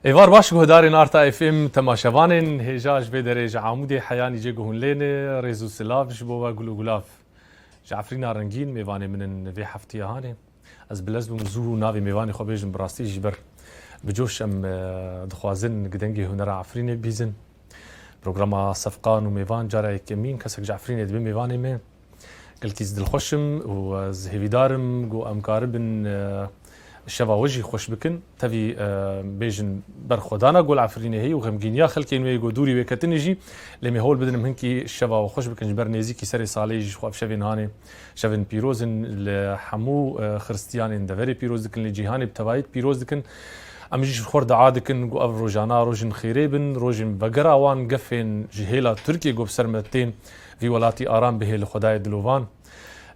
ایوار باش گهدارین آرتا اف ام تماشاوانین هجاج به درجه عمودی حیانی جه گهون لینه ریزو سلاف جبو و گلو گلاف جعفرینا رنگین میوانی من وی هفتی هانه از بلز بمزو ناوی میوانی خو بیجن براستی جبر بجوش ام دخوازن قدنگي هنر عفرين بيزن برنامج صفقان وميفان جاري كمين كسك جعفرين دبي ميفاني من قلتي زد الخشم وزهيفي دارم جو امكاربن الشفا وجهي خوش بكن تبي بيجن برخدانا قول عفرين هي وغمجينيا خلكين ويجو دوري وكتنجي لما هول بدنا مهنكي الشفا وخوش بكن جبر نيزيكي سري صاليج خو بشفين هاني شفن بيروزن لحمو خريستيان دفري بيروز دكن لجيهاني بتوايت بيروز دكن امجيش خورد عادكن جو اف روجانا روجن خيريبن روجن بقرا وان قفين جهيلا تركي جو بسرمتين في ولاتي ارام به لخداي دلوفان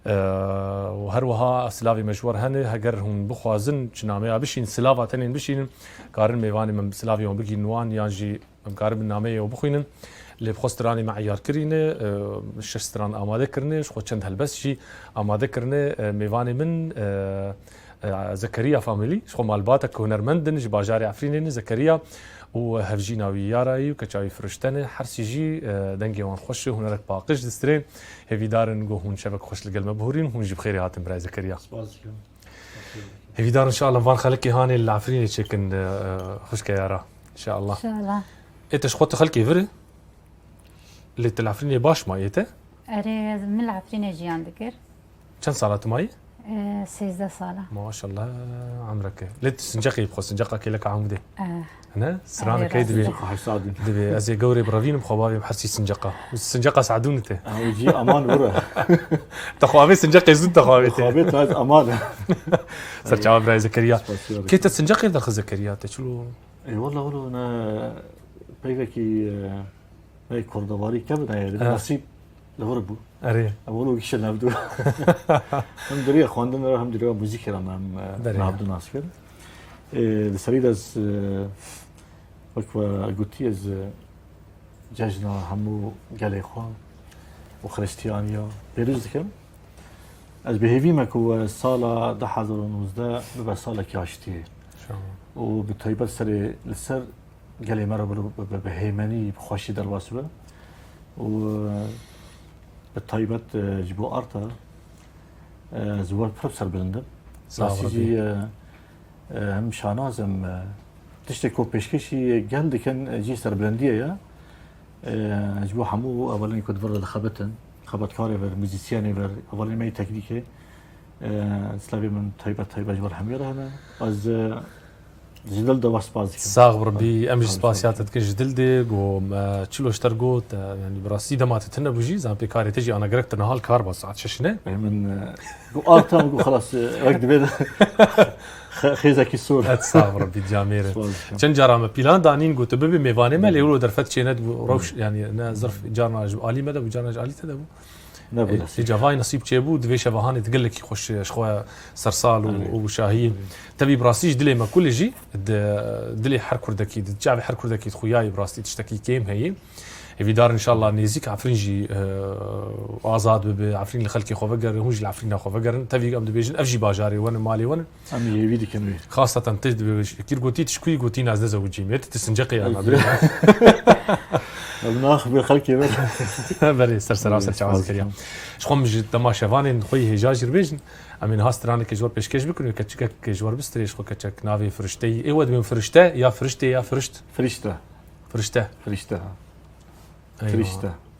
وهروها سلافي مجور هنه هجرهم بخوازن جنامه بشين سلافا تنين بشين قارن ميواني من سلافي يوم بقي نوان يانجي مقارب النامه وبخوينن اللي بخستراني معيار كرينه شستران اماده كرنه خو چند هلبس شي اماده كرنه ميواني من زكريا فاميلي شو مالباتك هنرمندن جباجاري عفرينين زكريا وهفجينا وياراي وكتشاوي فرشتنه حرسيجي دنجي وان خوش هنرك باقش دسترين هفي دارن جو هون شبك خوش لقل مبهورين هون جيب خيري هاتم براي زكريا هفي دار ان شاء الله فان خلكي هاني العفريني تشكن خوش كيارا ان شاء الله ان شاء الله انت شخوت خلكي فري اللي العفريني باش ما ايته اري من العفريني جيان ذكر كم صارت ماي 16 سنة ما شاء الله عمرك ليه تسنجقي بخو سنجقك لك عمودي هنا سرانه أيوة. كيدبي دبي ازي قوري برافين بخوابي بحسي سنجقه والسنجقه سعدونته يجي امان ورا تخوابي سنجقي زود تخوابي خابيت هذا امان صار جواب راي زكريا كيف تسنجقي دخل زكريا تشلو اي والله انا بيجي هي كوردواري كبدا نصيب لهربو اري اولو كيش نبدو الحمد لله خواندن الحمد لله موزيك رام نبدو ناسكر لسريد از وكوا قلتي از جاجنا همو قالي خوان وخريستيانيا بيروز دكم از بهيفي ماكو سالا 2019 ببا سالا كاشتي وبالطيبة سري لسر قالي مرة بهيماني بخوشي درواسبه و بالطيبة جبو أرتا زوار بروفيسور بلندم ساسيجي هم شانازم تشتكو بيشكشي قال كان جي سر بلندية يا جبو حمو أولا كنت فرد خبتن خبت كاري بر موزيسياني بر أولا ماي تكنيكي سلافي من طيبة جبر حميرة هنا از جدل ده واسباز صاغر بي امج سباسيات تكن جدل و تشلو اشترقوت يعني براسي دمات تنا بوجي زان بيكاري تجي انا قرقت نهال كار بس عاد ششنه من ارتا خلاص وقت بيد خيزك السور صاغر بي جامير كان جرام بلان دانين قلت ببي ميفاني ما اللي يقولوا درفت شينات روش يعني ظرف جارنا علي مدى وجارنا علي تدبو نبي جافاي نصيب تشيبو دفي شبهاني تقول لك يخش شخوه سرسال وشاهين تبي براسيج دلي ما كل جي دلي حركور دكي تجعبي حركور دكي خوياي براسي تشتكي كيم هي في دار ان شاء الله نيزيك عفرينجي ازاد بعفرين الخلكي خو فقر هونج العفرين خو فقر تبي قبل بيجن افجي باجاري وانا مالي وانا امي يفيدي كنوي خاصه تجد كير قوتي تشكوي قوتي ناس زوجي ميت تسنجقي انا ناخذ بالخلكي بري سرسرا سرچاوز كريا شخوم جد تماشاوانين خوي هجاجر بيجن امين هاسترانه كجور بيشكش بكن كتشك كجور بستريش خو كتشك نافي فرشتي اي ود من فرشته يا فرشتي يا فرشت فرشته فرشته فرشته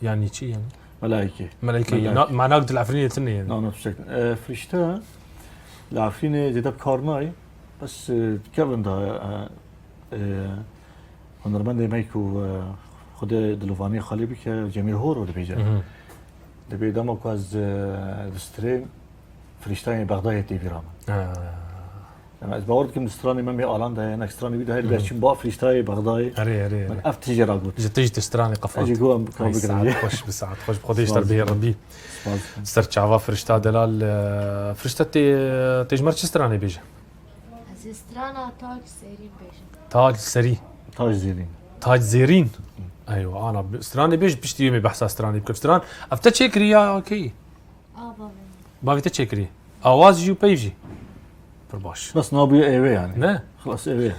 يعني شي يعني ملائكه معناه قد العفرينيه تني يعني نعم بشكل فرشته العفرينه زيد بكارناي بس كابن ده هنرمندي مايكو خدا دلوفاني خالي بك جميل هورو دبيجا دبي دمك از دسترين فريشتاين بغداد تي فيراما انا از باورد كم دستراني ممي اعلان ده انا اكستراني بيده هاي بيشم با فريشتاي بغداد اري من افتي جراغوت تيجي تستراني قفات اجي جوا بكري خوش بساعات خوش بخديش تربيه ربي سرت شعوا فرشتا دلال فرشتا تيج مرش استراني بيجا استرانا تاج سري بيجا تاج زيرين ايوه انا استراني بيش يومي بحث استراني بكبستران افتا تشيكري يا اوكي بابي تشيكري اواز جو بيجي برباش بس نوبي ايوه يعني نه خلاص ايوه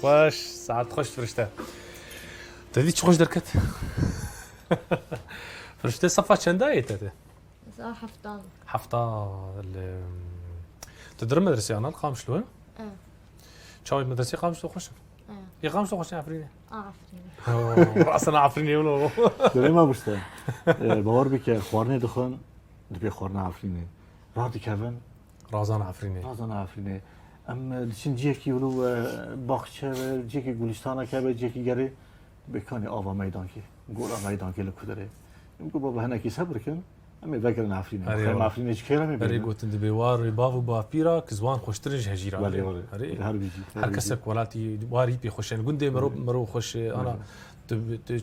باش ساعات خوش فرشته تدي چه خوش درکت فرشته صفحه چنده ایته صار حفتان حفطة تدرم مدرسة أنا القام شلون؟ شاوي مدرسة قام شلون خوش؟ يقام شلون خوش عفريني؟ عفريني رأسنا عفريني ولو داري ما بشته باور بك خوارني دخون دبي خوارنا عفريني راح دكافن رازان عفرینه رازان عفرینه ام دشین جیکی ولو باغچه و جیکی گلستانه که به جیکی گره بکنی آوا میدان کی گولا میدان کی لکودره میگو بابا هنا کی صبر کن اما فکر عفرینه خیلی عفرینه چیکار برای میبینه گوتن دیوار باو با پیرا کزوان خوشترج هجیرا بله هر بیجی هر کس ولاتی واری بی خوشن گنده مرو خوش انا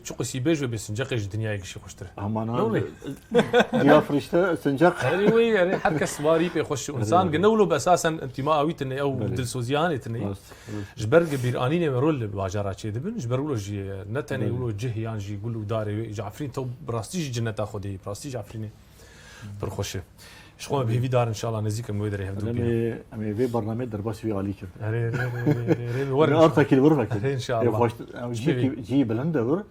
چقو سیبج و بسنجقش دنیای گشی خوشتره همانا دیا فرشته سنجق وي يعني هر کس واری بی خوش انسان گنولو اساسا انتماء اویتن او دل سوزیانتن جبرگ بیرانین مرول باجارا چه دبن جبرولو جی نتنی ولو جهیان جی گلو داری جعفرین تو براستیج جنتا خودی براستیج عفرینه پر خوشه شخو به دار ان شاء الله نزيك مويدر يهدو بي امي في برنامج درباس في عليك ري ورا ارتك الورفك ان شاء الله جي بلندور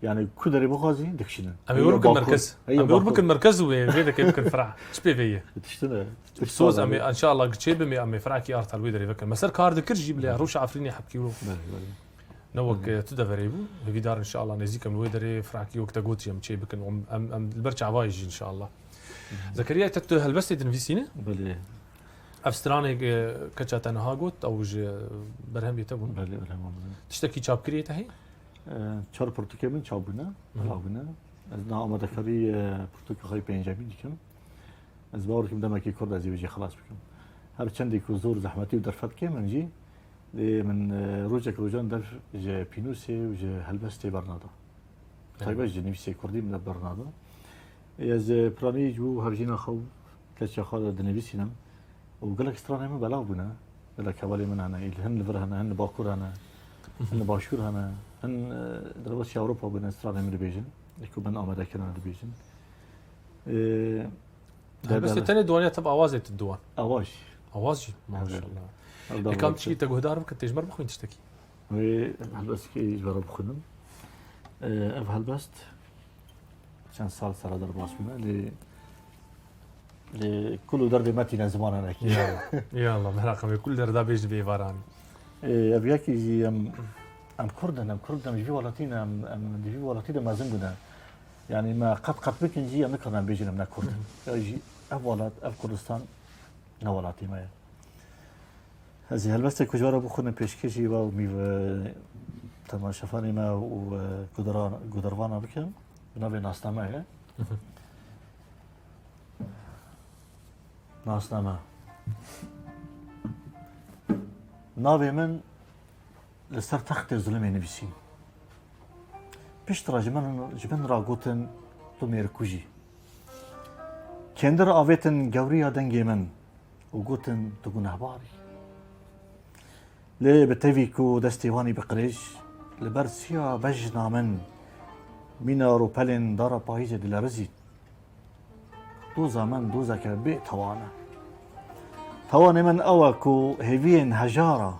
يعني كدري بخازي دكشنا امي ورك المركز امي ورك المركز وهذا يمكن فرع شبي في تشتنا سوز امي ان شاء الله قتشي بمي امي فرع كي ارتال ويدر يفكر مسار كارد كرجي بلا روش عفريني حبكي له نوك تدفريبو في دار ان شاء الله نزيك مويدر فرع كي وقت قوت يم تشي بكن ام البرچ عوايج ان شاء الله زكريا تكتو هلبستي دنفيسينه بله افستراني كچاتا نهاغوت او برهم يتبون بله برهم تشتكي چاپ كريته هي چهار پرتوکه من چابونه چابونه از نا آماده کاری پرتوکه های پنجمی دیکم از باور کم دم کی کرد از بیجی خلاص بکم هر چندی که زور زحمتی و درفت که من جی من روزک روزان در ج پینوسی و ج هلبستی برنادا طيبه ج نفسي كردي من برنادا از پرانی جو هرجینا خو کچا خالد دنویسینم و قال لك استراني ما بلاغ بنا قال لك حوالي من انا هن لفرهنا هن باكور انا هن باشور هنا هن دربش اوروبا بنا استراني من بيجن يكون من امريكا كان بيجن بس الثاني دوانيه تبع اوازه الدوان اواج اوازي ما شاء الله كم شيء تجهدار ممكن تجمر بخوين تشتكي هل بس كي جرب خدم هل بس چند سال سر در باز بنا لكل درد ماتنا زمانا هيك يا الله مراقم كل درد بيج بيفاراني ابياكي ام كردنا جي ولاتينا ام جي ولاتينا ما زنقنا يعني ما قد بكن جي نكرنا بيجنا من كرد جي اولاد كردستان نولاتي ما هذه هلبست كجوره بخونه پیشکشی و می تماشافانی ما و گودروانا بکن بنابه ناسنامه ناسنامه ناوی من لسر تخت ظلمه نویسیم پیشتر جبن را گوتن تو میرکوژی کندر آویتن گوریا دنگی من و گوتن تو گناهباری لی بتوی کو دستیوانی بقریش لبرسیا بجنا من مینا رو پلن دارا پاییز دل رزید دوزا من دوزا که بی توانه من اوا کو هیوین هجارا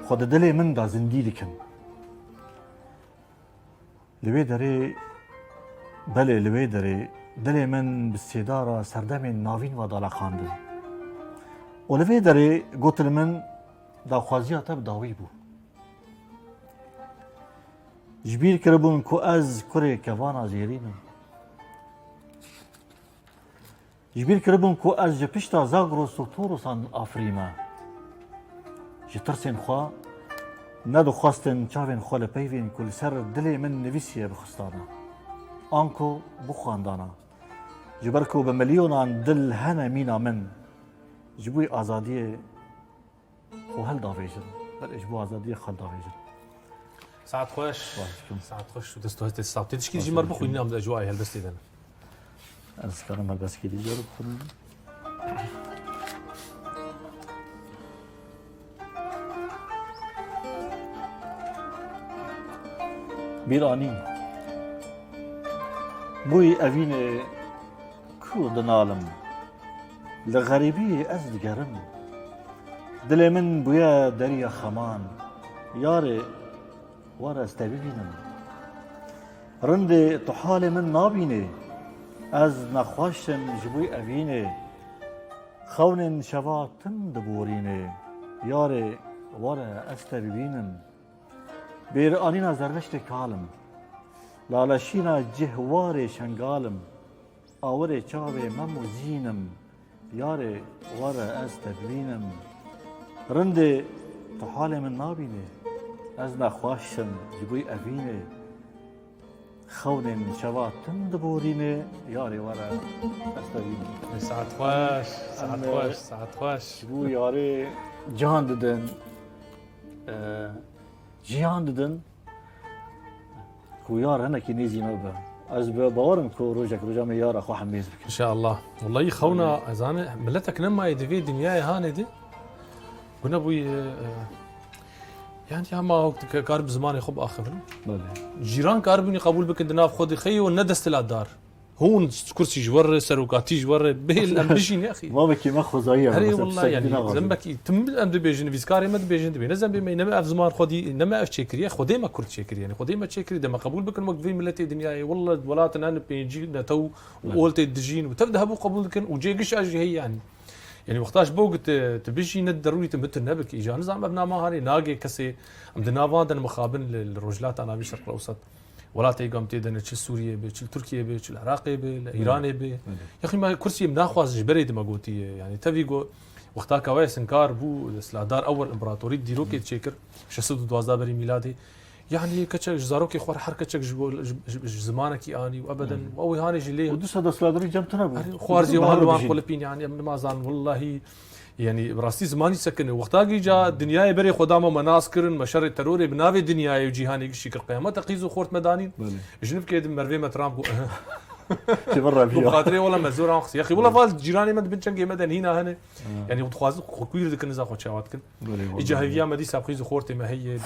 خود دلی من دا زندی لکن لوی داری بله لوی داری دلی من بسیدارا سردم ناوین و دالا خاندن و لوی داری گوتل من دا خوازیات داوی بو جبیر کربون کو از کره کوانا زیرینم جبیر کربون کو از جپشتا زاگروس و توروسان آفریما جترسین خوا ندو خواستن چاوین خواله پیوین کل سر دلی من نویسیه بخستانا آنکو بخواندانا جبرکو بملیونان دل هنه مینا من جبوی آزادیه خو هل داویجن بل اجبو آزادیه خال داویجن ساعت خوش ساعت خوش ودستوهت الصعب تشكي جي مر بخوي نام الاجواء هلبستي دنا انا كلام هلبس كي جرب خلنا بيراني بوي أفين كو دنالم لغريبي أزدقرم دل من بويا دريا خمان ياري ورا استبينم رند طحال من نابيني از نخواشم جبوي أفيني خون شواتم دبوريني ياري ورا استبينم بير آنينا زرنشت كالم لالشينا جهواري شنگالم آوري چاوي ممو زينم ياري ورا از تبلينم رندي طحالي من نابيني ازنا خواشم جبوي افيني خوني شباب تندبوريني ياري ورا از تبليني ساعات خوش ساعات خوش ساعات خوش جبو ياري جهان ددن جهان ددن كو يار هنا كي نيزي نوبه از باورم كو روجا من يار اخو حميز بك ان شاء الله والله خونا ازانه ملتك نما يدفي دنياي هاني دي قلنا ابوي يعني ما قارب زماني خب اخر بله جيران قاربني قبول بك دناف خذي خي وندست الدار هون كرسي جور سروقاتي جور به الامبشين يا اخي ما بكي ما خزايه هري والله يعني ذنبك تم امد بيجن فيسكاري مد بيجن بي نزم بما انما اف زمان خدي انما اف تشكري خدي ما كرت شكري يعني خدي ما تشكري دما قبول بك الموقف في ملتي دنياي والله ولاتنا انا بيجي تو وقلت الدجين وتبدا ابو قبول لك وجي قش اجي هي يعني وقتاش بوقت تبجي ند ضروري تمت النبك اجا نظام ابنا ما هاني ناقي كسي عندنا فاندن مخابن الرجلات انا بالشرق الاوسط ولا تيقام تيدن تشل سوريا بي تشل تركيا بي تشل العراق بي ايران بي يا اخي ما كرسي مناخواز جبريد ما قلتي يعني تفيقو وقتها كوايس انكار بو السلادار اول امبراطوري ديروكي تشيكر 612 بري ميلادي يعني كتشك زاروكي خور حركتك زمانك اني وابدا او هاني جلي ودوس هذا سلادري جمتنا خوارزي والوان قلبين يعني ما زال والله يعني براستي زماني سكن وقتها جا دنياي بري خدامه مناسكرن مشر التروري بنافي دنياي وجيهاني شي قيامه تقيزو خورت مدانين جنب كيد مرفي مترامبو تبرع فيها خاطري والله مزور اخ يا اخي والله فاز جيراني مد بنشنقي مدن هنا يعني وتخواز كوير دك نزا خو شاواتكن اجا هيا مدي سابخيزو خورتي ما هي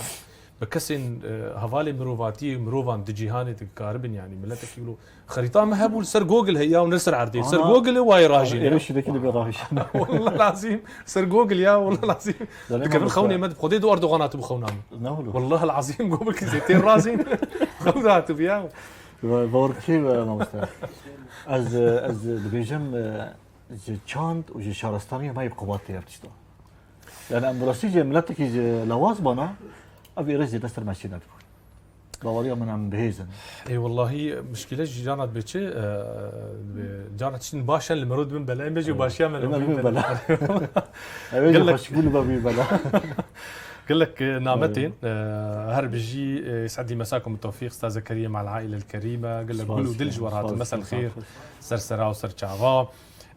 بكسن هفالي مروفاتي مروفان دجيهاني تقاربن يعني ملتك يقولوا خريطه ما هبوا سر جوجل هيا ونسر عردي سر جوجل واي راجي ايش ذاك اللي بيراجي والله العظيم سر جوجل يا والله العظيم كان خوني مد خدي دو اردوغانات بخونام والله العظيم جوجل زيتين رازين خذات بيا باوركي ما مستاهل از بيجم چاند و شهرستانی ما يبقى باتي ارتشتا يعني امبراسي ملتك لواز بنا ابي رجل دستر ماشي نتكون باوريا من عم بهيزن اي والله مشكله جانت بيتشي جانت شن باشا المرود من بلا بيجي باشا من بلا قال لك شقول بابي بلا قال لك نعمتين هر بيجي يسعد لي مساكم بالتوفيق استاذ زكريا مع العائله الكريمه قال لك قولوا دلج ورات مساء الخير سرسرا وسرچعوا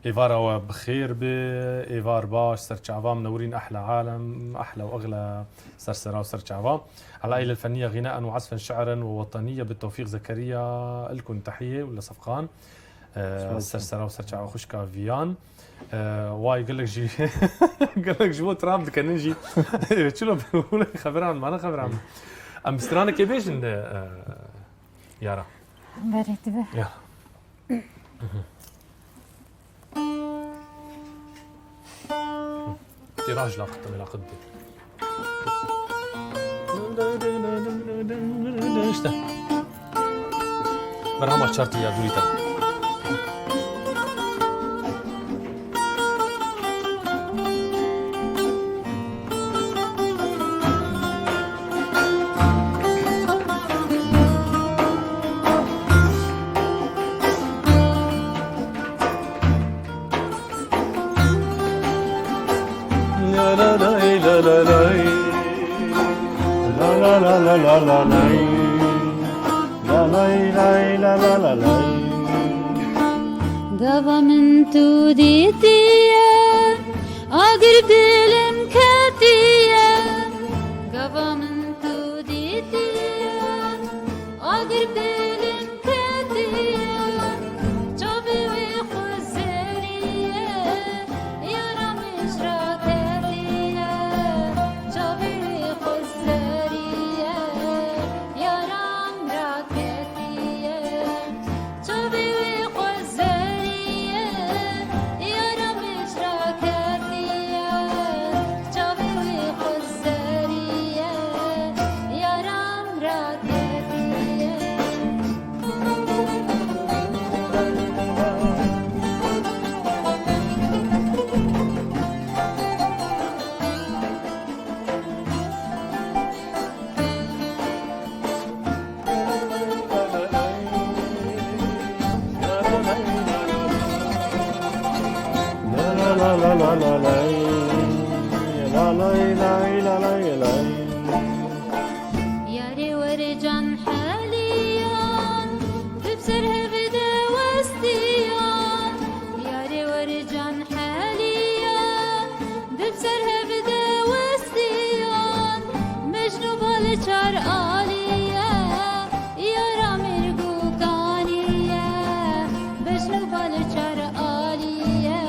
ايفارا بخير ايفار باش سرچعوا منورين احلى عالم احلى واغلى سرسرا وسرچعوا العائله الفنيه غناء وعزفا شعرا ووطنيه بالتوفيق زكريا لكم تحيه ولا صفقان سرسرا وسرچعوا خشكا فيان واي قال لك جي قال لك جبو ترامب كان نجي شنو بقول لك خبر عن ما انا خبر عن امسترانه كيفاش يارا بريت به يا تيراج لا قدام لا قدام ايش ده برهما شرطي يا زوريتا دابا من توديتيا أقرب دلم كاتيا دابا من توديتيا أقرب دلم كاتيا جابي ويخزريا يا رامش راكاتيا جابي ويخزريا يا رام راكاتيا جابي لا لا لا لا لا لا لا لا لا لا ياري ورجان حاليان ببصرها بدا وستيان ياري ورجان حاليان ببصرها بدا وستيان مجنو بالچار آليا يارا مرگو كانيا مجنو بالچار آليا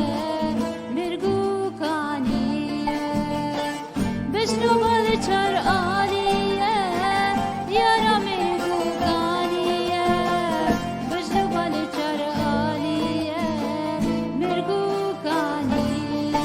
مرگو كانيا مجنو بالچار آليا يارا مرگو كانيا مجنو بالچار آليا مرگو كانيا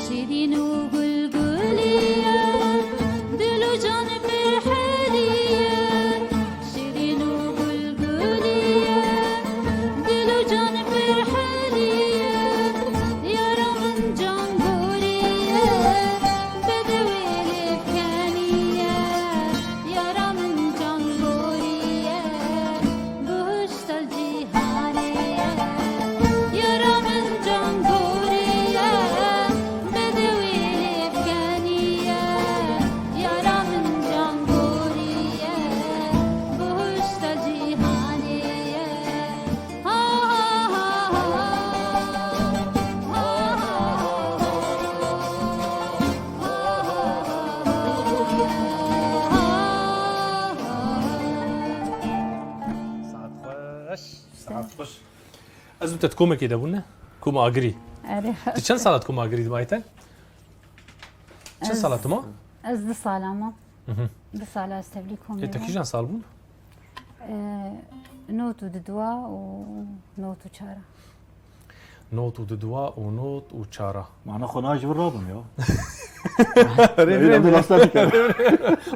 شيرين وقلقلية دلو جان برحلية شيرين وقلقلية دلو جان برحلية يارا من جان قورية بدوي لفكانية يارا من جان قورية بهشت الجيهانية يارا من جان قورية بدوي لفكانية يارا من جان قورية بهشت الجيهانية ها ها ساعات خوش ساعات خوش از بتت كوما كده بونا كوما اجري أري تشن صالات كوما اجري دمايتن شن صالات ما از دو ساله ما دو ساله استبليكم انت كيجان صالبون نوت وددوا ونوت وشارة نوت وددوا ونوت وشارة معنا خناج بالرابم يا ريب ريب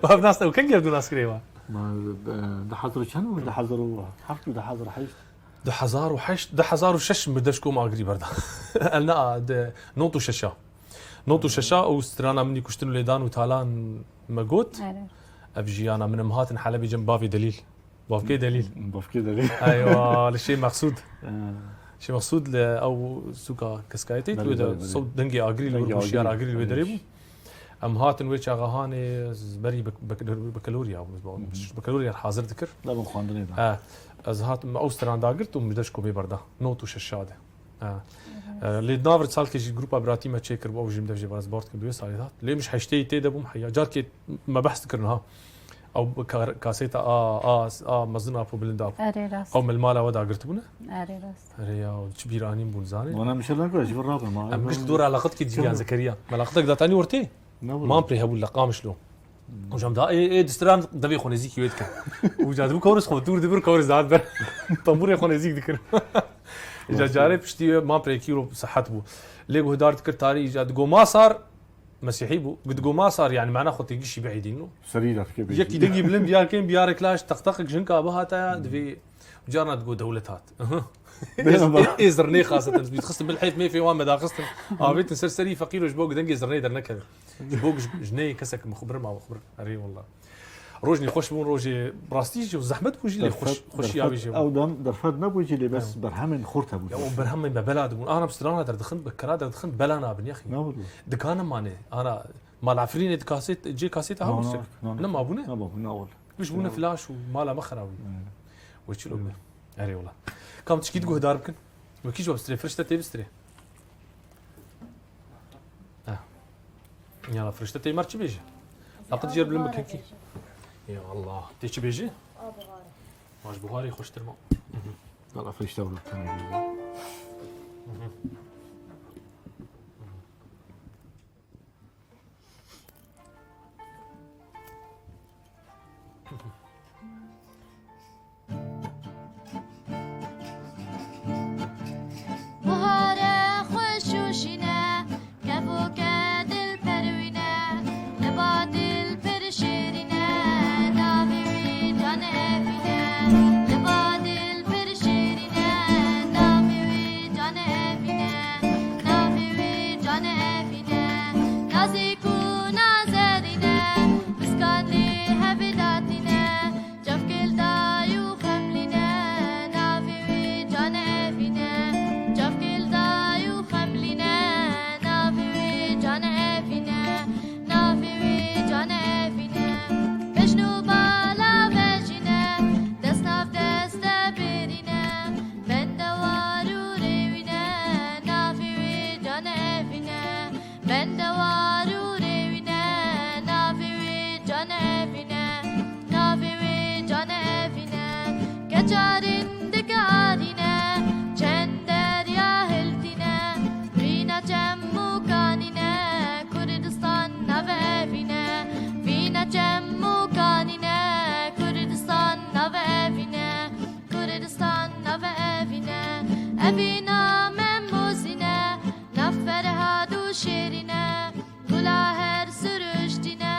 وهب ناس وكان جاب ناس كريما ما ده حضروا شنو ده حضروا حفظ ده حضر حيش ده حزار وحش ده حزار وشش بدش كوما اجري بردا قالنا ده نوت وششا نوت وششا وسترانا مني كشتنو ليدان وتالان مقوت أري افجيانا من امهات حلبي جنب بافي دليل بافكي دليل بف كده ليه ايوه لشيء مقصود شيء مقصود او سوكا كسكايتي بلي ودا بلي بلي. صوت دنجي اجري دنجي لو شيار أجري. اجري بدريبو ام هاتن ويتش اغاهاني بري بكالوريا مش بكالوريا حاضر ذكر لا من خواندني ده از هات اوستران داغرت ومدش كومي بردا نوتو ششاده اللي نافرت سال كي جروب ابراتي ما تشيكر بو جيم دفجي باز بورت كدوي سالي ليه مش حشتي تي دبم حيا جاركي ما بحث ذكرناها او كاسيتا مزنا ابو بلندا أري راست او من المالا ودا قرتبنا أري راست ريا تشبيراني بولزاني وانا مش لك ولا جيب الرابم ما مش دور علاقتك تجي زكريا ملاقتك ذات اني ورتي ما بري هبول لقام شلو وجام دا اي دستران دبي خونزيك يوتك وجادبو كورس خو دور دبر كورس داد بر طمبور خونزيك ذكر اجا جاري بشتي ما بري كيلو صحت بو ليغو هدار ذكر تاري اجا دغو ما صار مسيحي بو قد جو ما صار يعني معناه خو تيجي بعيدين سريرة كيف يكي دقي بلم بيار كين بيار كلاش تقطق جنكا بهاتا دفي جارنا تقول دولتات ازرني خاصة بيتخصم بالحيف ما في وان مداخستن بيت سرسري فقير وجبوق دنجي زرني درنا كذا جبوق جني كسك مخبر ما مخبر اري والله روجني خوش بون روجي براستيجي وزحمت بوجي لي خوش يا بيجي او دم درفد ما بوجي لي بس برهم خورتها يا بوجي برهم من بلاد انا بسترانا در دخن بكرا در دخن بلانا بن يا اخي ما والله دكان ماني انا مال عفرين كاسيت جي كاسيت هاوس لما ابونا ما بابا ناول مش بونا فلاش ومالا مخراوي وشلو اري والله كم تشكي تقول داربكن وكيش بستري فرشته تي بستري يلا فرشته تي مارتش بيجي لقد جرب لمك هيك يا الله تيجي بيجي واش بغاري خوش ترمى والله فريش دولة بهار خوش وشینه کبو که دل پروینه كجارند كارنا چندر يا هلتنا فينا جمو كاننا كردستان نوابنا فينا جمو كاننا كردستان نوابنا كردستان نوابنا أبينا مموزنا نفر هادو شيرنا گلا هر سرشتنا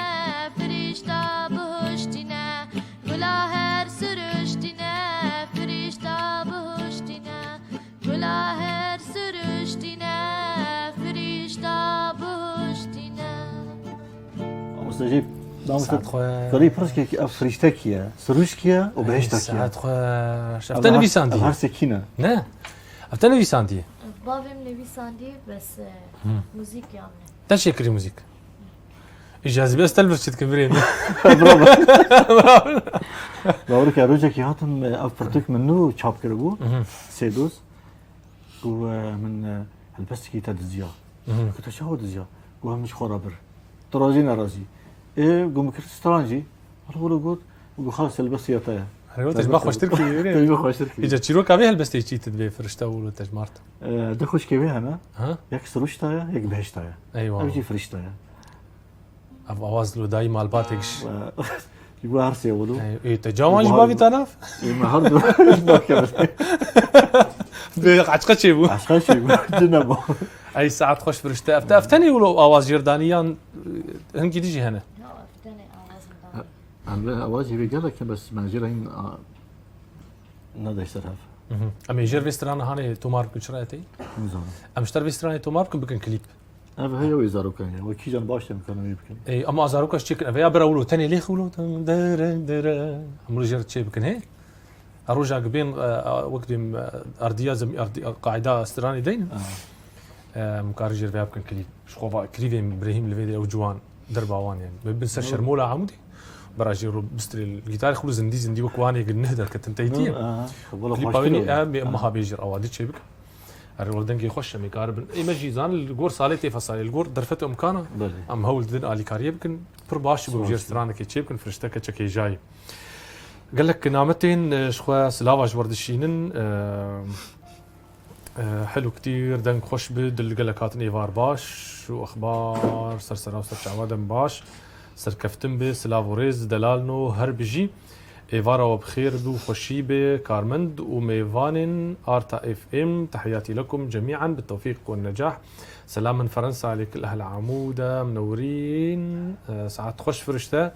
فرشتا بهشتنا گلا هر سرشتنا فرشتا بهشتنا گلا هر سرشتنا فرشتا بهشتنا مستجيب ساعت خواه فري برسك افريشتكيا سروشكيا وبهشتكيا ساعت خواه شفته نویساندی هر سكينه نه افته نویساندی بابم نویساندی بس موزیک یامنه تشكري موزيك إجازة بس تلبس شد كبرين باورك يا روجك هاتم افرتك منو تشاب كربو سيدوس ومن البستكي تدزيا كنت شو دزيا وهم مش خرابر ترازي نرازي ايه قوم كريسترانجي قلت خلاص البس يا تايا قلت ما خوش تركي تجمع خوش تركي إجا تشيرو كابي هالبس تيجي تدبي فرشته ولا تجمارت دخوش كيفي انا ها ياك سروش تايا ياك بهش تايا أيوة ابجي فرش تايا أب أواز له دايما الباتكش يقول هرسي يقولوا إيه تجاوز ما في تناف ما هردو ما كمل عشقة شيبو عشان شيء جنبه أي ساعة خوش فرشته أفتني ولو أواز جردانيان هنجي تيجي هنا لا افتني آواز عم اواجي بيقول لك بس مناجرين نادا يسترهف أما يجر بيسترانا هاني تومار كشراتي مزون أم اشتر بيسترانا تومار بكن كليب انا هي ويزارو كان وكي جان باش كانوا يمكن اي اما ازاروكا شيك افيا براولو تاني ليه خولو در عمرو جرت شي بكن هي اروجا قبين وقت ارضيه قاعده استراني دين مكارجر فيها بكن كليب شخوفا كليفين ابراهيم الفيدي او جوان درباوان يعني بنسر شرموله عمودي براجي بستري الجيتار خلو زندي وكواني قد نهدر كتنتيتي كليباويني امها بيجر اوادي شي بك الولدنجي خوش مي قارب اي مجي زان الجور صالتي فصالي الجور درفت امكانه ام هول دن الي كاريه بكن بر باش بوجير سترانه كي تشيبكن فرشتك تشكي جاي قال لك نامتين شخوا سلاواج وردشينن حلو كتير دنگ خوش بد اللي قال لك هاتن ايفار باش واخبار سرسره وسر عوادم باش سركفتن به سلاوريز دلالنو هر بجي ايفارا وبخير بو خوشيبه كارمند وميفانن ارتا اف ام تحياتي لكم جميعا بالتوفيق والنجاح سلام من فرنسا لكل اهل عموده منورين ساعات خوش فرشته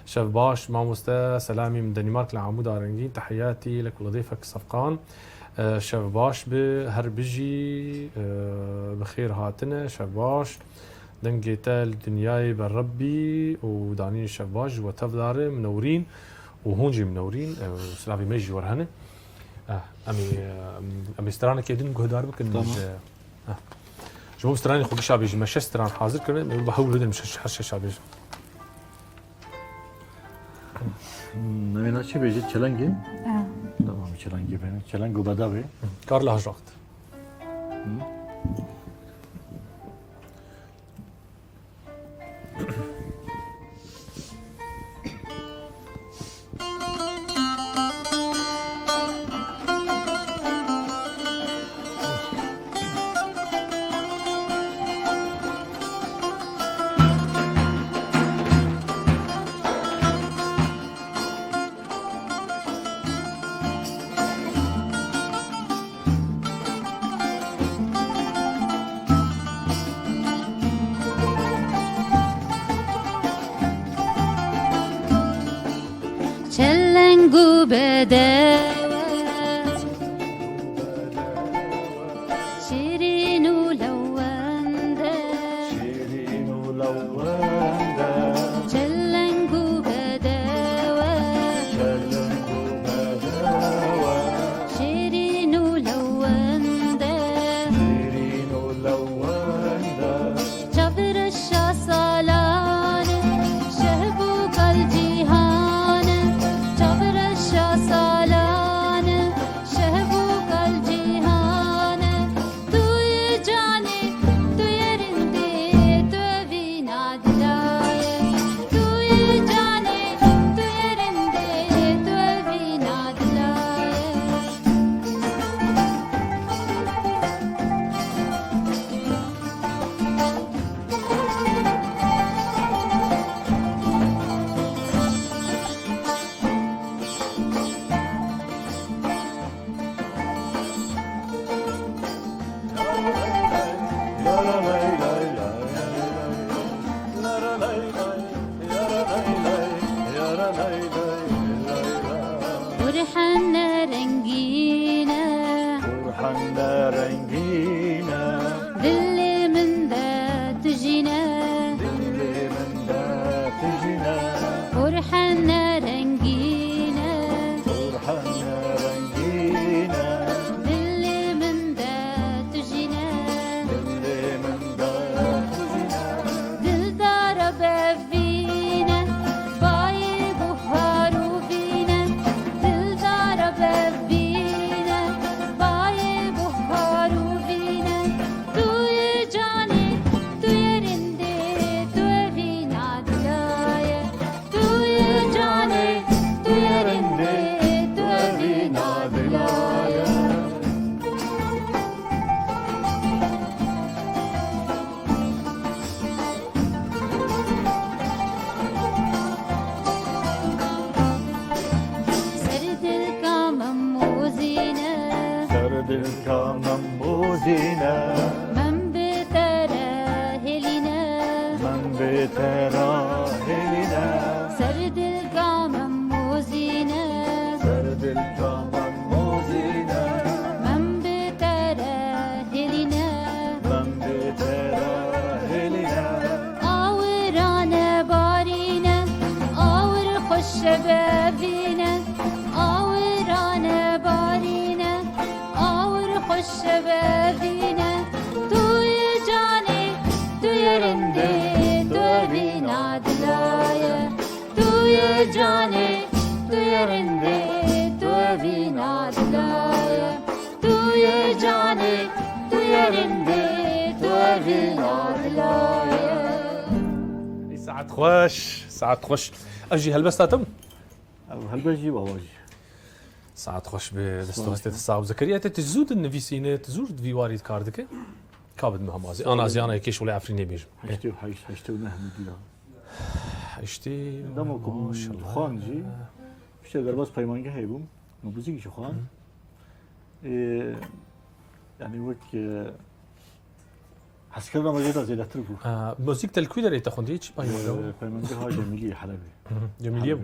شاف باش ماموستا سلامي من دنمارك لعموده رنجين تحياتي لك ولضيفك صفقان شاف باش بهر بجي بخير هاتنا شاف باش دنجي تال دنياي بالربي ودانين شاف باش وتفدار منورين وهونجي منورين سلافي ميجي ورهنه امي سترانه كيدن جهدار بكن جو ستراني خو شابي مش ستران حاضر كمان بحاول بدل مش حش شابي نمينا شي بيجي تشالنجي تمام تشالنجي بين تشالنج وبداوي كارلا هجرت چلنگو بده شیرین و لونده چلنگو بده شیرین و لونده جبر الشاسالان شهبو قلجیهان جبر الشاسالان رنگینه دل من دا تجينا دل من دا تجينا فرحنا رنگينا فرحنا رنگینه دل من دا تجينا دل من دا تجينا دل دار بفينا باي بخارو فينا دل دار بفينا باي بخارو فينا تو يا جاني تو يا رندي تو يا فينا دلايا تو يا جاني تو يا رندي تو يا فينا دلايا سرد الكامم موزينا سرد الكامم موزينه من بتراهلنا من بتراهلنا سرد الكامم موزينا سرد الكامم موزينه من بتراهلنا من بتراهلنا آورانا بارينا آور خوش بابينا آورانا بارينا آور خوش بابينا تو يا جاني تو يا رندي تو يا بينا دلايا تو يا جاني تو يا رندي تو يا بينا دلايا تو يا جاني تو يا رندي تو يا بينا دلايا ساعات خوش ساعات خوش اجي هلبس تاتم هل بجي واواجي ساعات خوش بدستوستة الساعة وزكريا تزود النفيسينة تزود في وارد كاردك كابد مهمازي انا زيانا كيش ولا عفريني بيجم حشتي وحيش حشتي ونهم ديلا عشتي دمكم ما شاء الله خان جي فيش درباس بايمانجا هيبوم مبوزيك شو خان يعني وك حسكرنا مجيدا زي لاتربو موسيقى الكويدة اللي تاخديش بايمانجا ها جميلية حلبي جميلية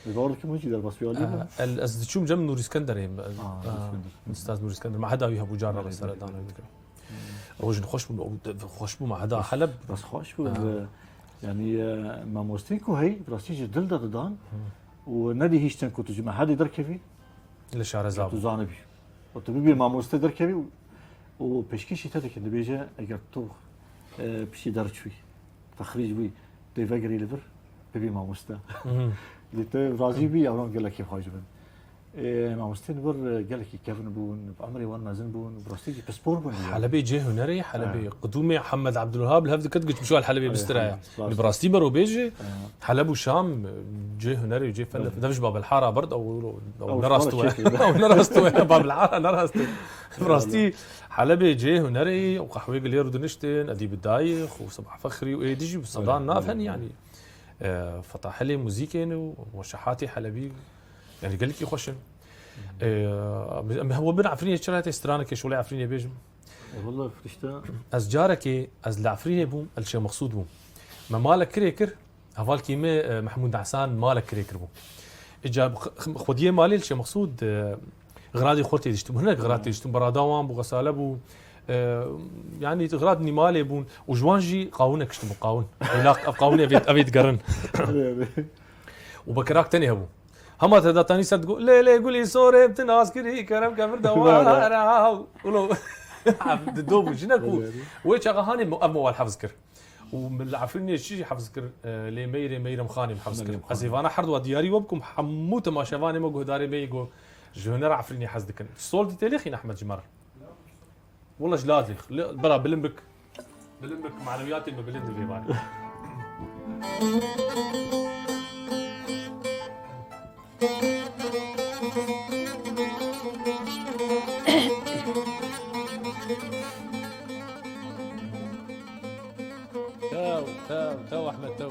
بيقول لك مجي درباس بيولي أزدشوم جم نور اسكندر استاذ نور اسكندر ما حدا يهبو جارنا بس انا روج خوش بو مع حدا حلب بس خوش بو يعني ما موستينكو هي براسيج دل دان ونادي هيشتن كنت جمع هادي دركبي لشعر زاب تزانبي وتبي ما موستي دركبي وبشكيشي تدك اللي بيجا اگر تو بشي درجوي تخريج بي ديفاجري ليفر ببي ما موستا اللي راضي بي او قال لك كيف حاجبن ما مستين بر قال لك كيفن بون بعمري وانا زين بون براستيجي بسبور بون حلبي جه هنري حلبي قدومي محمد عبد الوهاب الهفد كتقت بشو الحلبي بسترايا براستي برو بيجي حلب وشام جه هنري وجه فلف دفش باب الحاره برد او نرستو او نرستو باب الحاره نرستو براستي حلبي جه هنري وقحوي قلير ودنشتن اديب الدايخ وصباح فخري وايديجي بالصدان نافن يعني فتح لي موزيكين وشحاتي حلبي يعني قال لك يخشن هو بن عفريني شرات استرانك شو لا عفريني بيجم والله فرشتا از جارك از العفريني بوم الشيء مقصود بوم ما مالك كريكر هفال كيما محمود عسان مالك كريكر بوم اجا خوديه مالي الشيء مقصود غرادي خورتي دشتم هناك غرادي دشتم برادوان بو غساله بو يعني غراد نمالي بون وجوانجي قاونك شتم قاون علاق قاوني ابيت قرن وبكراك تاني هبو هما تدا تاني صار تقول ليه قولي سوري بتناس كري كرم كفر دوار ولو دوب جنكو ويش اغاني مو الحفظ كر ومن عفرني شيء حفظ كر لي ميري مخاني حفظ كر اسيفانا حرد ودياري وبكم حموت ما شافاني مو داري بيجو جونر عفرني حزدكن الصول دي تاريخي احمد جمر والله جلادي برا بلمبك معنوياتي ما بلند في بالي تو احمد تو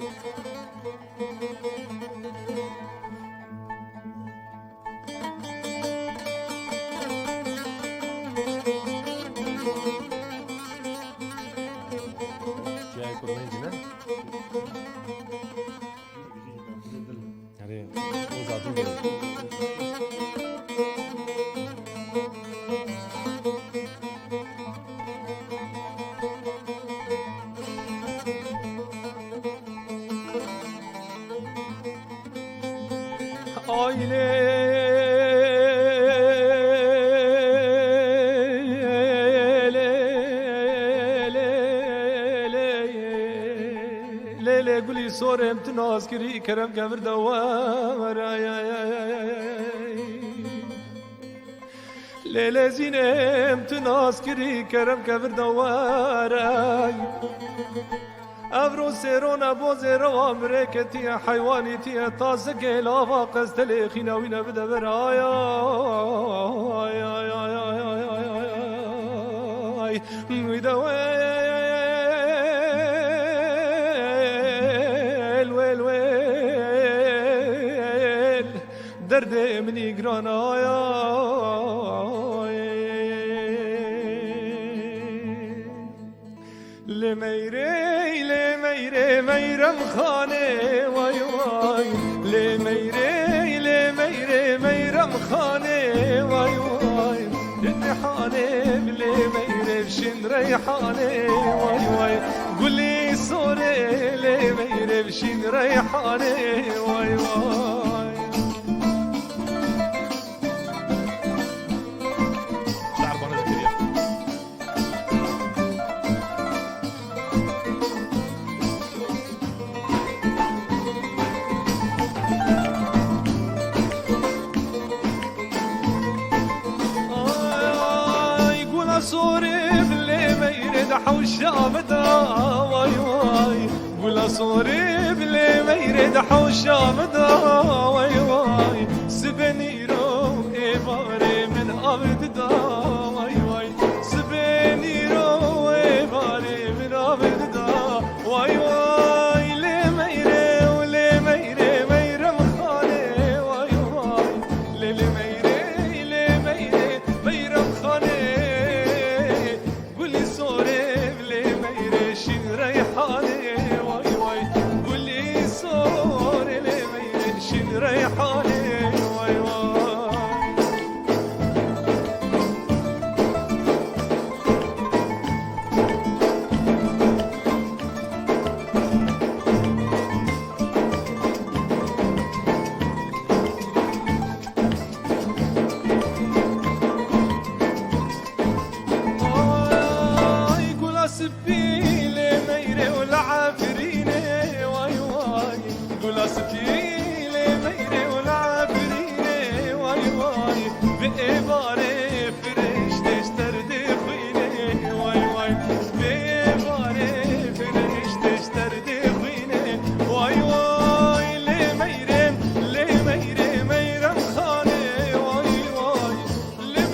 جاي كورمين جنان ليلة قولي صورة امتناز كري كرم قبر دوار ليلة زينة امتناز كري كرم قبر دوار افرو سيرونا بوزي روام ريكتي حيواني تي تازق لافا قستلي خيناوينا بدا برايا ويدا ويل درد مني قرانايا لميري ميرم خانه واي واي لميري ميرم خانه واي واي ريحانه لميري بشن ريحانه واي واي قولي صوري لميري بشن ريحانه واي واي شعر بنا زكريا صوري بلي ما يريد حوشة مدى واي واي قول صوري بلي ما يريد حوشة مدى واي واي سبنيرو إباري من أبد دا واي واي سبنيرو إباري من أبد دا واي واي لي ما يري ولي ما يري ما يري مخاني واي واي لي ما يري لي ما يري ما يري مخاني ريحاني واي واي قولي صوري لي ما يرشد ريحاني واي واي يقول اسبي ستيلي ميري والعابريني واي واي بإباري فرش تشتردي خويني واي واي بإباري فرش تشتردي خويني واي واي لي ميري ميرم خاني واي واي لي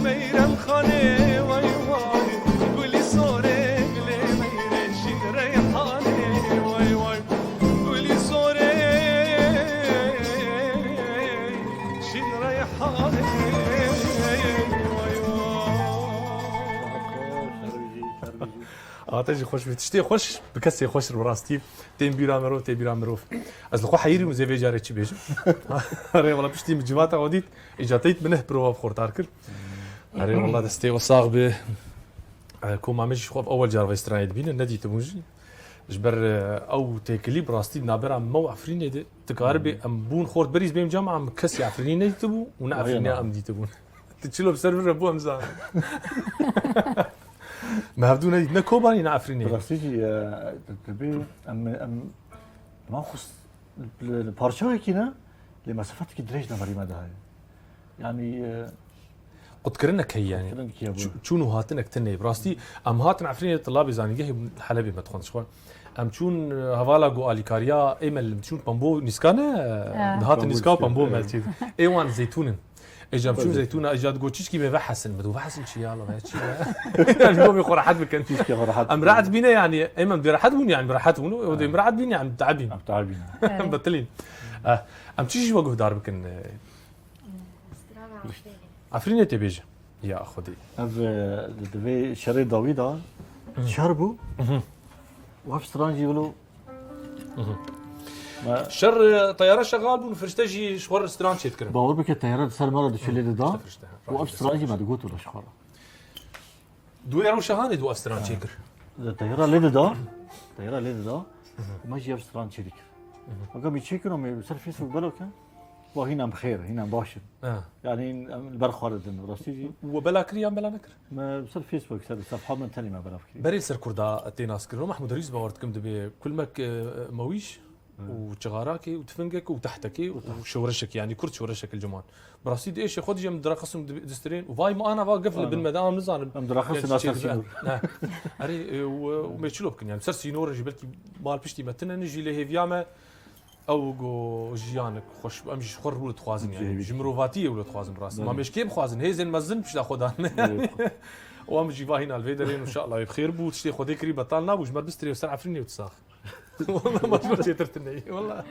ميرم خاني واي واي قولي صوري لي ميري شين ريحاني واي واي قولي صوري شين ريحاني واي واي تجي خوش بتشتي خوش بكسي خوش براستي تيم بيرا مروف از لخو حيري وزيفي جاري تشي بيجم ري والله بشتي من جماعه وديت اجاتيت منه بروف خورتار كر ري والله دستي وصاغ به كوما مش خوف اول جار فيستراي بين النادي تموجي جبر او تكلي براستي نابرا مو عفريني دي تقاربي ام بون خورت بريز بيم جامعه مكسي عفريني تبو ونعفريني ام دي تبون تشيلو بسيرفر ابو امزان ما هبدو نادي نكوباني نعفريني براستيجي تبي ام ما خص البارشا كينا لمسافات كدريج نمري مدى هاي يعني قد كرنك هي يعني شونو هاتنك تني براستي ام هاتن عفريني طلابي زانيجي حلبي ما تخونش خوان ام شون هوالا جو اليكاريا ايمل شون بامبو نيسكانه هاتن نيسكا بامبو مالتي ايوان زيتون اجا شون زيتونه اجا تقولش كي بحسن بدو بحسن شي يلا ماشي اليوم يخور حد بكنتي ام رعت بينا يعني ايمن برحتون يعني برحتون ودي رعت بينا يعني تعبين بطلين ام تشي وقف دار بكن عفريني تبيجي يا اخدي اف دبي شري داويدا شربو وهف سترانجي يقولوا شر طياره شغال بون فرشتجي شوار رستوران تذكر باور بك الطياره سال مره دشلي دا وهف سترانجي ما دقوت ولا شخره دو يرو شهاني دو استران تذكر الطياره ليد دا وما جي هف سترانجي ذكر وقام يتشيكنوا بسر فيسبوك بلوكا وهنا بخير هنا باشر يعني البرخ واردن راسيجي وبلا كريان بلا نكر ما بسر فيسبوك سر صفحه من ثاني ما بلا فكري بري سر كردا تيناس كرو محمود ريس باورتكم دبي كل ماك مويش وشغاراكي وتفنقك وتحتكي وشورشك يعني كرت شورشك الجمال براسيد ايش خد جم درقسم دسترين وفاي ما انا واقف بالمدام نزان درقس الناس سينور اري وما يشلوبك يعني بسر سينور جبلكي مال بشتي متنا نجي له فياما او جو جيانك خوش امشي خور ولا تخوازن يعني جمروفاتي ولا تخوازن براس ما مش كيف خوازن هي زين مزن باش تاخذها وامشي فاهنا الفيدرين ان شاء الله بخير بو تشتي خذي كري بطلنا وجمر بستري وسرعه فرني وتساخ والله ما تقول ترتني والله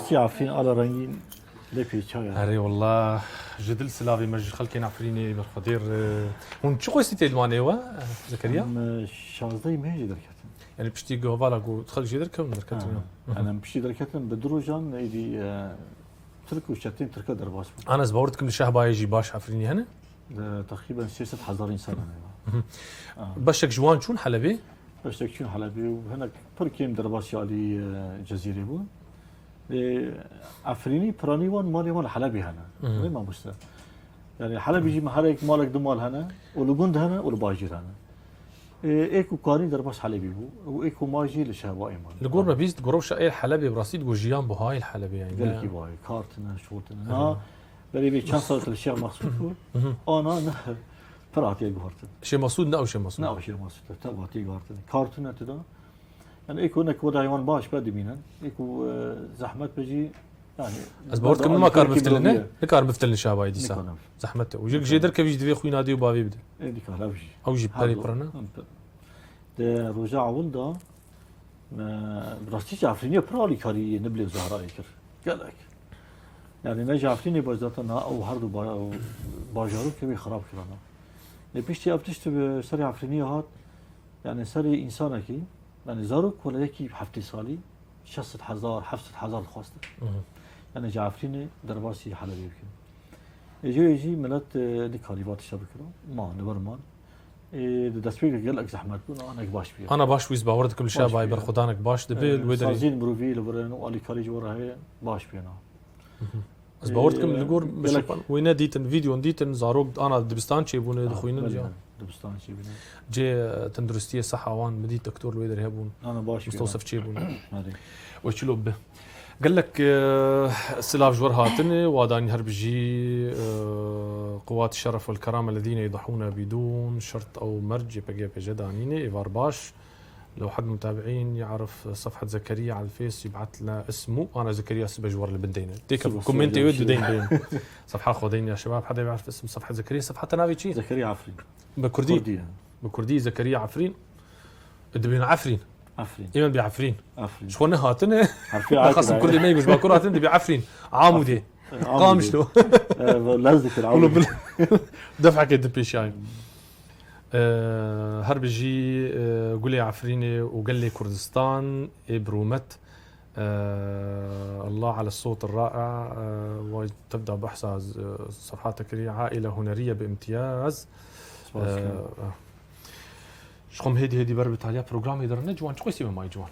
راسي عارفين على رنگين لبي تشاي اري والله جدل سلافي مج خلكين عفريني بالخدير هون شو قصتي تلواني وا زكريا شازدي ما هي دركت يعني بشتي جوفالا جو تخلق جدركم دركت انا بشتي دركت بدروجان ايدي تركوا شتين تركوا درباس انا زبورتكم لشهبا يجي باش عفريني هنا تقريبا 6000 سنه بشك جوان شون حلبي بشك شون حلبي وهناك بركيم درباس علي جزيره بو عفريني براني وان مالي مال حلبي هنا ما بوسته يعني حلب يجي محلك مالك دمال هنا ولجند هنا والباجير هنا ايكو كاري در بس حلبي بو وايكو ماجي لشهواء مال الجور ما بيست جروش اي الحلبي براسيد وجيان بهاي الحلبي يعني قال لك باي كارتنا شوتنا بلي بي شانسل الشيخ مقصود انا فراتي جورتن شيء مقصود او شيء مقصود لا شيء مقصود تبعتي جورتن كارتنا تدا يعني ايكو انك وضع حيوان باش بدي مينا ايكو زحمت بجي يعني از بورد كم ما كار مفتلنا كار مفتلنا شاباي دي سا زحمته وجيك جيدر كيف يجي خوي نادي وبابي بده دي كار بجي او جيب بالي قرنا ده رجع ولدا براستيش عفريني برالي كاري نبلي زهراء كر قال لك يعني نجي عفريني بوزاتنا او هردو باجارو كبي خراب كرانا بيشتي ابتشت بسري عفريني هات يعني سري انسانكي يعني زاروك ولا يكي بحفتي صالي 6000 7000 خواست يعني جا عفريني درباسي حلبي يمكن يجي ملات دي كاليفات الشبكه ما نبرمان دستويك قال لك زحمت انا باش بيه انا باش ويز باورد كل شاباي برخدانك باش دبل ودري سازين بروفي لبرن والي كاريج ورا هي باش بينا از باورد كم الجور بشكل وين ديتن فيديو ديتن زاروك انا دبستان شي بون خوينا جا دبستان شي بنا جي تندرستيه صح وان مدي دكتور الويدر هبون انا باش مستوصف شي بون وشلو به قال لك السلاف جور هاتني واداني هربجي قوات الشرف والكرامه الذين يضحون بدون شرط او مرج بقي بجدانيني ايفار باش لو حد متابعين يعرف صفحه زكريا على الفيس يبعث لنا اسمه انا زكريا سبجور البندينه ديك كومنتي ود دين صفحه خودين يا شباب حدا يعرف اسم صفحه زكريا صفحه نافي شي زكريا عفرين بكردي زكريا عفرين دبين عفرين عفرين ايمن بعفرين عفرين شو هاتنا خاصة كل ما يجوز باكورات عندي بعفرين عامودي قام شلو لازك العود دفعه كده بيشاي هربجي قولي عفريني وقال لي كردستان برومت الله على الصوت الرائع وتبدا بحث صفحاتك عائله هنريه بامتياز شقم هدي بربط عليها بروجرام يقدر نجوان كويس ما يجوان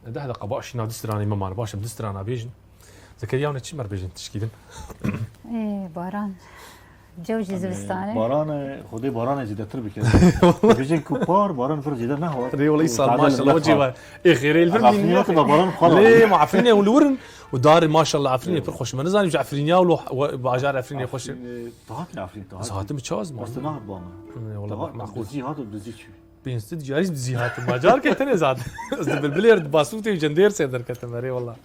ده هذا قباش نادي استراني ما باش بدسترانا بيجن زكريا ونتش مر بيجن تشكيلن ايه باران جوجي زبستاني باران خدي باران زيد تربي كده بيجن كبار باران فرج ده نهو ري والله صار ما شاء الله وجهي ايه خير الفرمين باران خلاص ليه ما عفريني والورن ودار ما شاء الله عفريني فرخش ما نزاني يجي عفرينيا وباجار عفريني يخش طاقت عفرين طاقت هات متشاز ما استناه باما والله معقول بزي هات بزي شو بين ست جاريس بزيهات ما جار كتني زاد از بالبليرد باسوتي جندير سيدر كتمري والله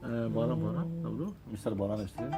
باران نقولوا مستر باران اشتري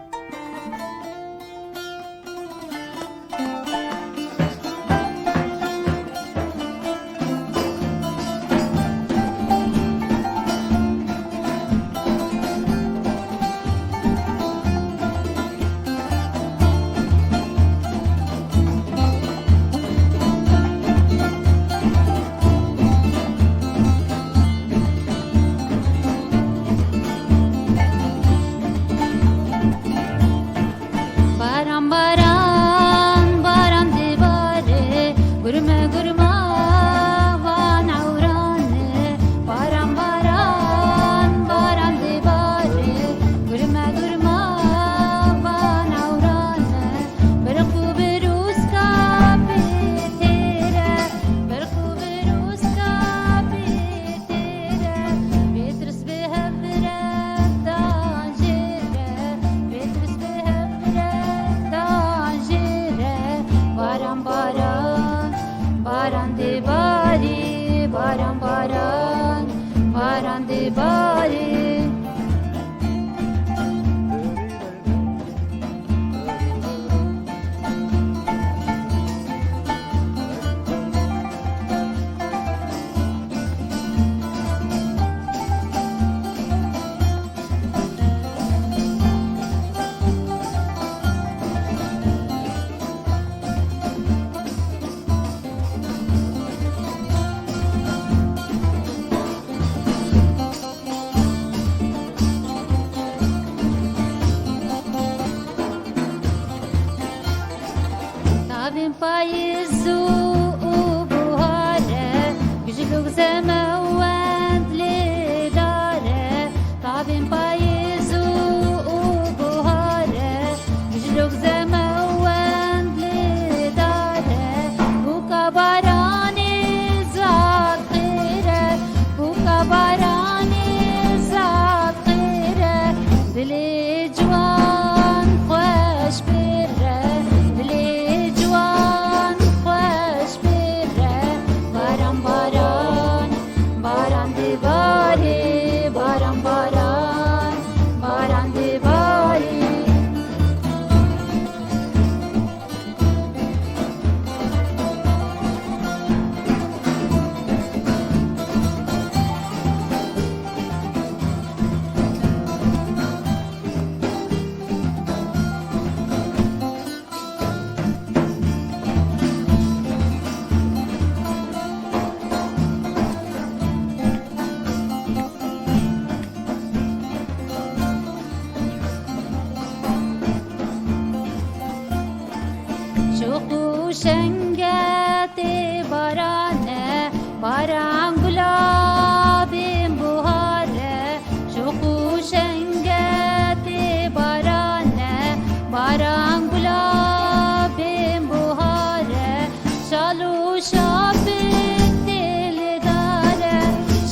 باران گلابیم بهاره شوق شنگت بارانه باران گلابیم بهاره شالو شابک دل داره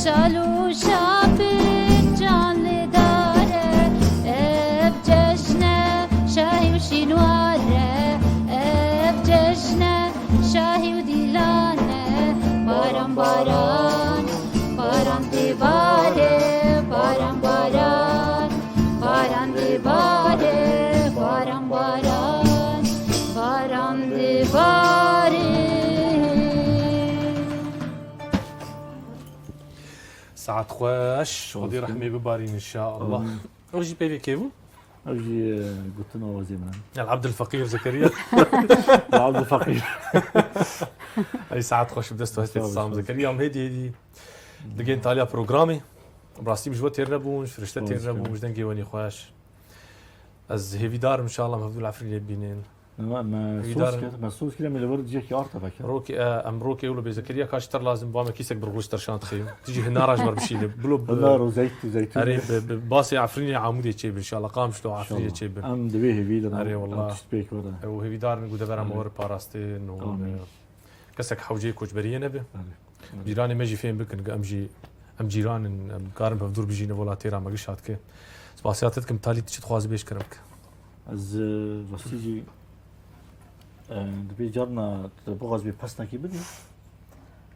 شالو شابک جان داره اف جشنه شاهی و شینواره اف جشنه شاهی و دیلانه باران باران باران دیواره باران باران باران دیواره باران باران باران دیواره ساعت خوش خدي رحمه ببارين ان شاء الله. وجي بيبي كيفو؟ أجي قلت له وزي من العبد الفقير زكريا. عبد الفقير. اي ساعات خوش بدست هستي الصام زكريا ام هدي لقيت عليها بروجرامي براسي مش وتر نبون فرشتة تر نبون مش دنجي وني خوش از هيفي دار ان شاء الله مفضول عفري بينين ما سوس كده من الورد جيك يارتا بك روكي روكي يقولوا بزكريا كاشتر لازم بام كيسك برغوشتر شان تخيم تيجي هنا راجبر بشيل بلو النار وزيت اري باصي عفريني عمودي تشيب ان شاء الله قام شلو عفريه تشيب ام دبيه فيدا اري والله سبيك ولا وهيفي دار نقول دبر امور باراستين و كسك حوجي كوجبريه نبي جيراني ماجي فين بكن ام جيران كارم بفدور بيجينا ولا تيرا ما قشات كي سباسياتكم تالي تشي تخواز بيش كرمك از راسيجي دبي جارنا بغاز بي بسنا كي بدي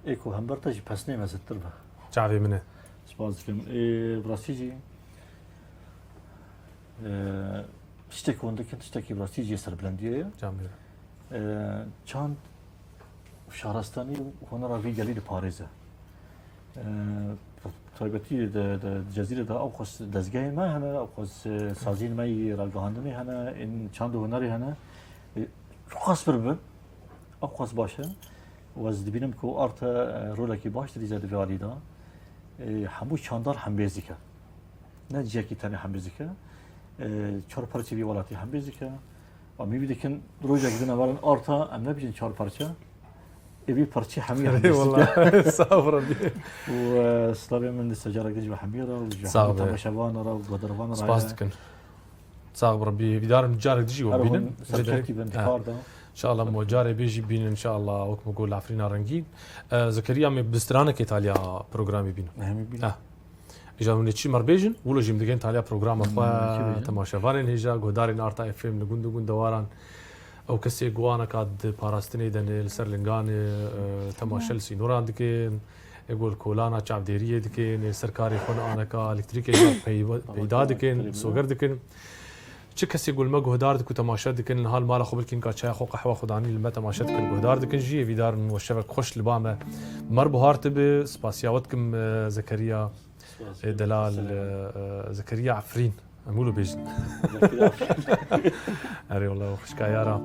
ايكو همبرتا جي بسني ما زتربه شعبي منه سباسكم براسيجي تشتكي وندك تشتكي براسيجي سر بلنديه جامل چند شهرستانی هنر راوی جلیل پاریزه تایبتی جزیره دا اوخص دزگاه ما هنه اوخص سازین مای راگاهندنی هنه این چند هنری هنه خاص بربن اوخص باشه و از دبینم که آرت رولا کی باش دیزه دویالی دا همو چاندار هم بیزیکه نه جیکی تنی هم بیزیکه چهار پارچه بی ولاتی هم بیزیکه و میبینی که روزی که نوارن آرتا ام نبیشن چهار پارچه ابي برشي حميره والله صابر بي وسلافي من السجاره جدي حميره وجحده شبان را وقدروان را سباستكن صابر بي بدار الجار تجي وبين ان شاء الله مو جاري بيجي بين ان شاء الله وقت ما نقول عفرينا رنجين زكريا من بسترانك ايطاليا بروجرامي بين اجا من تشي مربيجن ولا جيم دغين ايطاليا بروجرام اخوا تماشاوان هيجا غدارين ارتا اف ام لغوندو غوندواران او كسي جوانا كاد باراستني دن السرلنغان تماشل سينوران دكين يقول كولانا تشعب ديريه دكين سركاري خون انا كا الكتريكي بيدا دكين سوغر دكين چه كسي يقول ما جهدار دك تماشا دكين هال مال خو بلكين كا چاي خو قهوه خداني لما تماشا دكين جهدار دكين جي فيدار والشبك خوش لبامه مر بهارت ب سباسياوتكم زكريا دلال زكريا عفرين عمولو بيجن اري والله خوشكا يارا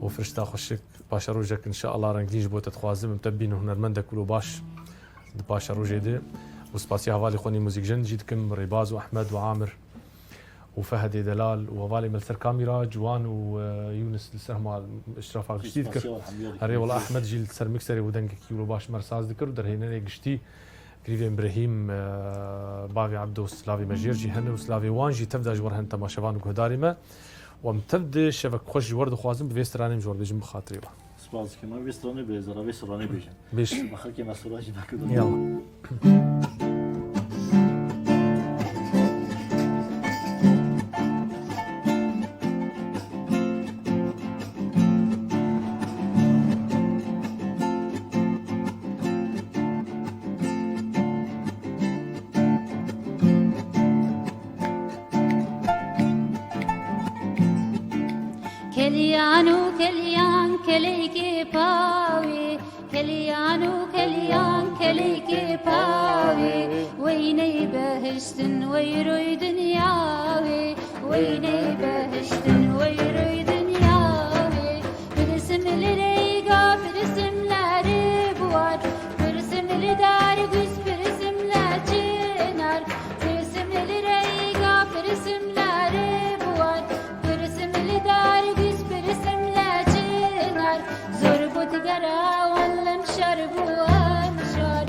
وفرشتا خوشك باشا روجك ان شاء الله رنجليج بو تتخوازم متبين هنرمندك كلو باش باشا روجي دي وسباسي هوالي خوني موزيك جن جيتكم ريباز واحمد وعامر وفهد دلال وفالي ملسر كاميرا جوان ويونس لسرهم اشراف على جديد كر اري والله احمد جيل سر ميكسري ودنك كيلو باش مرساز ذكر درهينا قشتي كريفي ابراهيم بافي عبدو سلافي مجيرجي هن وسلافي وانجي تبدا جور هن تماشفان وكهداريما ومتبدا شبك خوش ورد خوازم بفيستراني جور بيجم بخاطري سباز كما فيستراني بزرا فيستراني بيجن بيش بخلكي مسؤولاجي باكو يلا كليانو كليان كليكي باوي كليانو كليان كليكي باوي ويني بهشتن ويروي دنياوي ويني بهشتن ويروي دنياوي برسم لريقا برسم لريبوار برسم لدار قز برسم لجنار برسم لريقا برسم لريبوار برسم لدار قز برسم لجنار زربو تقرا ولا مشربو مشار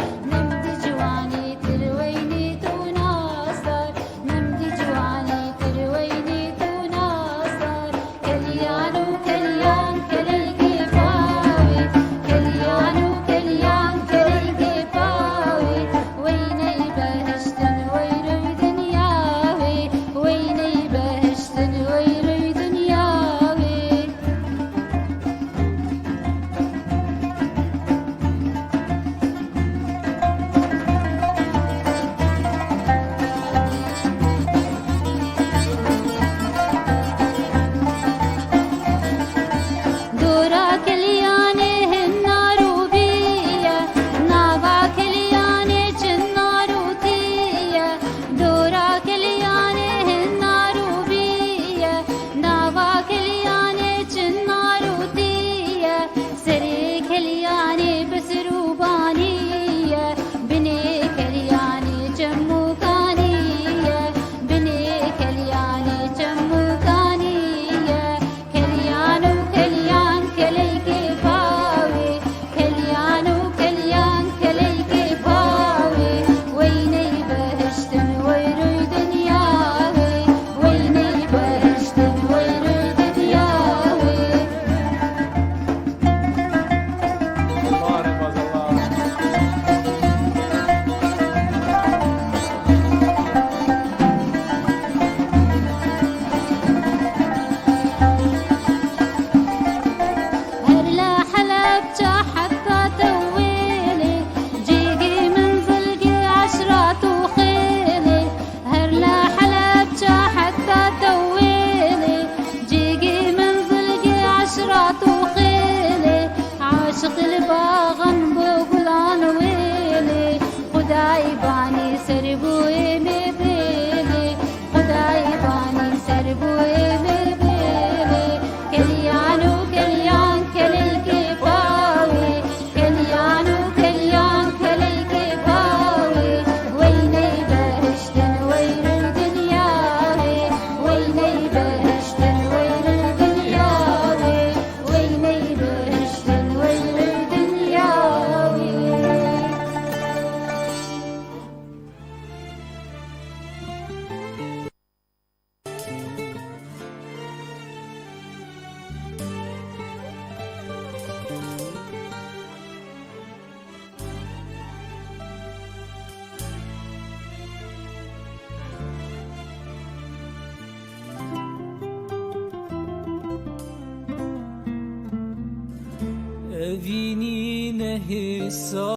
دفيني نهي